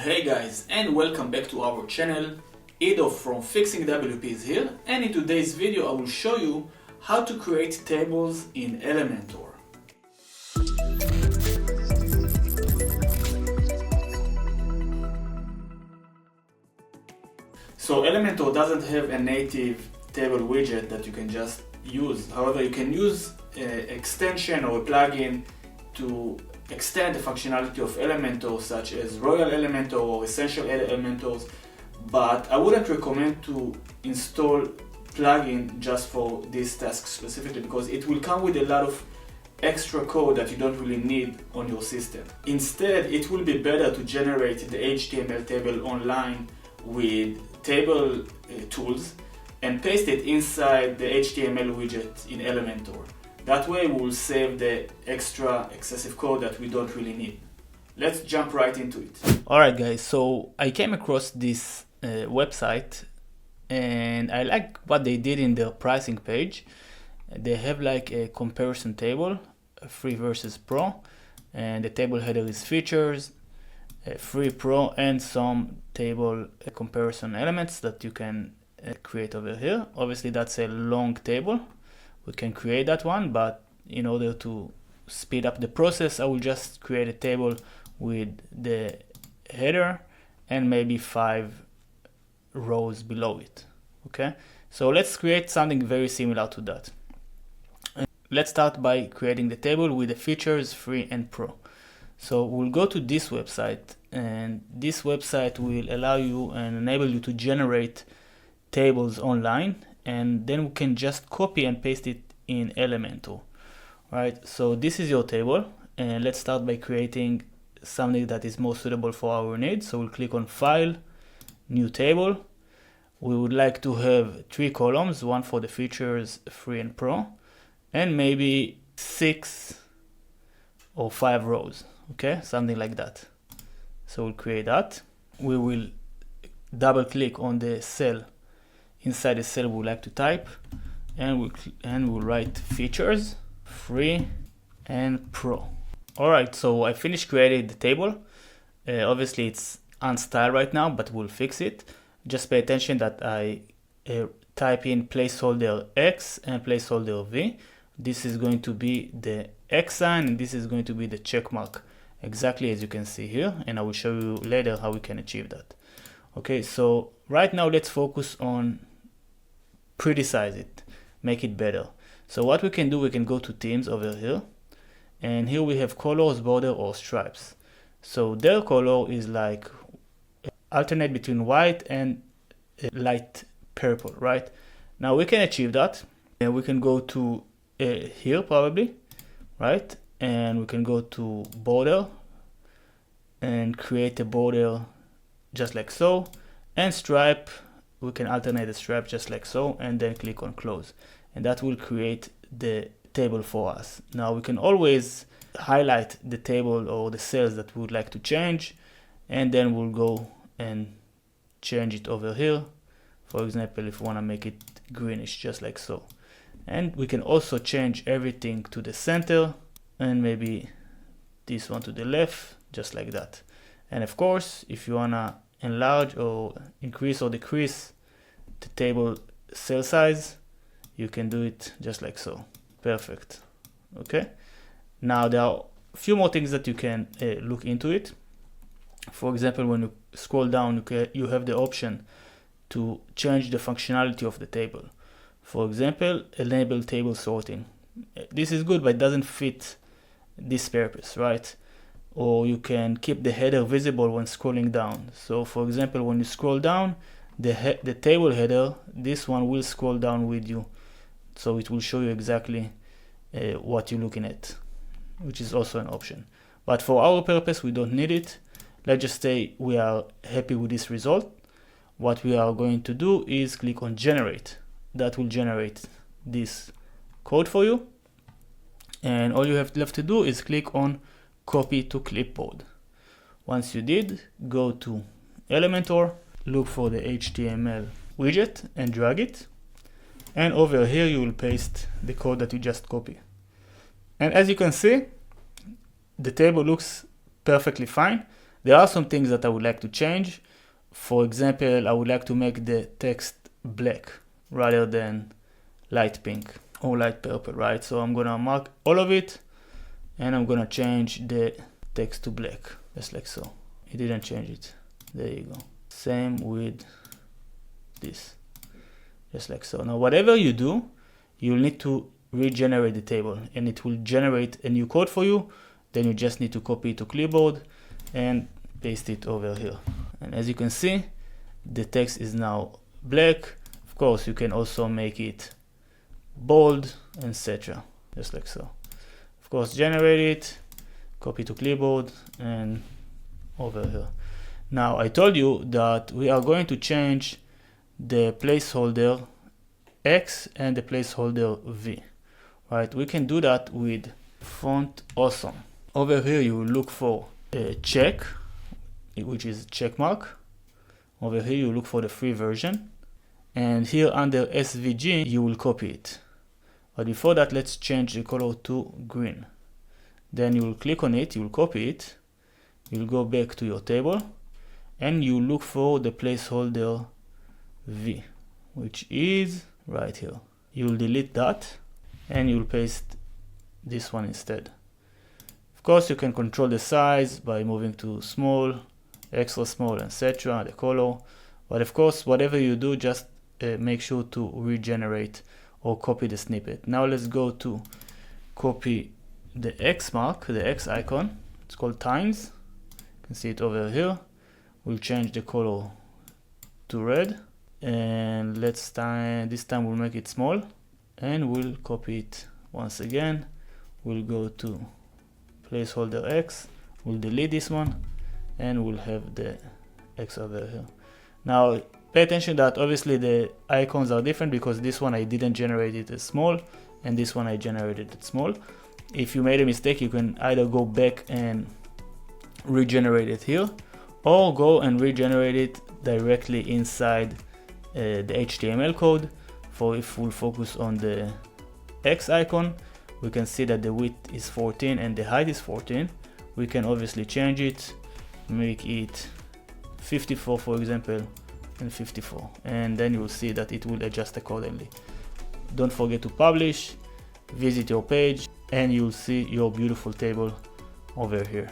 Hey guys, and welcome back to our channel. Ido from Fixing WP is here, and in today's video I will show you how to create tables in Elementor. So Elementor doesn't have a native table widget that you can just use. However, you can use an extension or a plugin to extend the functionality of Elementor, such as Royal Elementor or Essential Elementors, but I wouldn't recommend to install plugin just for this task specifically, because it will come with a lot of extra code that you don't really need on your system. Instead, it will be better to generate the HTML table online with table tools and paste it inside the HTML widget in Elementor. That way we will save the extra excessive code that we don't really need. Let's jump right into it. Alright guys, so I came across this website and I like what they did in their pricing page. They have like a comparison table, free versus pro, and the table header is features, free, pro, and some table comparison elements that you can create over here. Obviously that's a long table. We can create that one, but in order to speed up the process, I will just create a table with the header and maybe 5 rows below it. Okay, so let's create something very similar to that. Let's start by creating the table with the features, free and pro. So we'll go to this website, and this website will allow you and enable you to generate tables online, and then we can just copy and paste it in Elementor. Right, so this is your table, and let's start by creating something that is more suitable for our needs. So we'll click on File, New Table. We would like to have 3 columns, one for the features, free and pro, and maybe 6 or 5 rows. Okay, something like that. So we'll create that. We will double click on the cell. Inside the cell we would like to type, and we'll write features, free and pro. Alright, so I finished creating the table. Obviously it's unstyled right now, but we'll fix it. Just pay attention that I type in placeholder X and placeholder V. This is going to be the X sign, and this is going to be the check mark, exactly as you can see here, and I will show you later how we can achieve that. Okay, so right now let's focus on prettysize it, make it better. So what we can do, we can go to themes over here, and here we have colors, border, or stripes. So their color is like alternate between white and light purple. Right, now we can achieve that, and we can go to here probably, right, and we can go to border and create a border just like so, and stripe, we can alternate the stripe just like so, and then click on close, and that will create the table for us. Now we can always highlight the table or the cells that we would like to change, and then we'll go and change it over here. For example, if we want to make it greenish just like so, and we can also change everything to the center, and maybe this one to the left just like that. And of course, if you want to enlarge or increase or decrease the table cell size, you can do it just like so. Perfect. Okay, now there are a few more things that you can look into it. For example, when you scroll down, you have the option to change the functionality of the table. For example, enable table sorting. This is good, but it doesn't fit this purpose, right? Or you can keep the header visible when scrolling down. So for example, when you scroll down, the table header, this one will scroll down with you, so it will show you exactly what you're looking at, which is also an option. But for our purpose, we don't need it. Let's just say we are happy with this result. What we are going to do is click on generate. That will generate this code for you, and all you have left to do is click on copy to clipboard. Once you did, go to Elementor, look for the HTML widget and drag it, and over here you will paste the code that you just copied. And as you can see, the table looks perfectly fine. There are some things that I would like to change. For example, I would like to make the text black rather than light pink or light purple, right? So I'm gonna mark all of it and I'm gonna change the text to black, just like so. It didn't change it. There you go. Same with this, just like so. Now whatever you do, you'll need to regenerate the table and it will generate a new code for you. Then you just need to copy it to clipboard and paste it over here. And as you can see, the text is now black. Of course, you can also make it bold, etc. Just like so. Of course, generate it, copy to clipboard, and over here. Now, I told you that we are going to change the placeholder X and the placeholder V. Right? We can do that with font awesome. Over here, you will look for a check, which is check mark. Over here, you look for the free version. And here under SVG, you will copy it. But before that, let's change the color to green. Then you will click on it, you will copy it. You'll go back to your table and you look for the placeholder V, which is right here. You'll delete that and you'll paste this one instead. Of course, you can control the size by moving to small, extra small, etc., the color. But of course, whatever you do, just make sure to regenerate or copy the snippet. Now let's go to copy the X mark, the X icon. It's called times. You can see it over here. We'll change the color to red. And this time we'll make it small. And we'll copy it once again. We'll go to placeholder X. We'll delete this one. And we'll have the X over here. Now, pay attention that obviously the icons are different because this one I didn't generate it as small and this one I generated it small. If you made a mistake, you can either go back and regenerate it here or go and regenerate it directly inside the HTML code. For if we'll focus on the X icon, we can see that the width is 14 and the height is 14. We can obviously change it, make it 54 for example, and 54, and then you will see that it will adjust accordingly. Don't forget to publish, visit your page, and you'll see your beautiful table over here.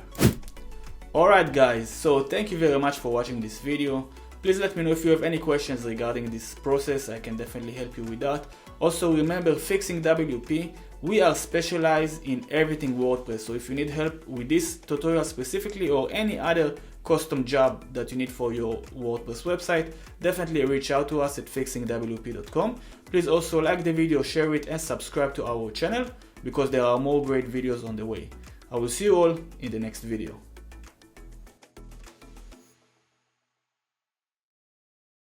Alright guys, so thank you very much for watching this video. Please let me know if you have any questions regarding this process. I can definitely help you with that. Also remember, Fixing WP, we are specialized in everything WordPress. So if you need help with this tutorial specifically or any other custom job that you need for your WordPress website, definitely reach out to us at fixingwp.com. Please also like the video, share it, and subscribe to our channel because there are more great videos on the way. I will see you all in the next video.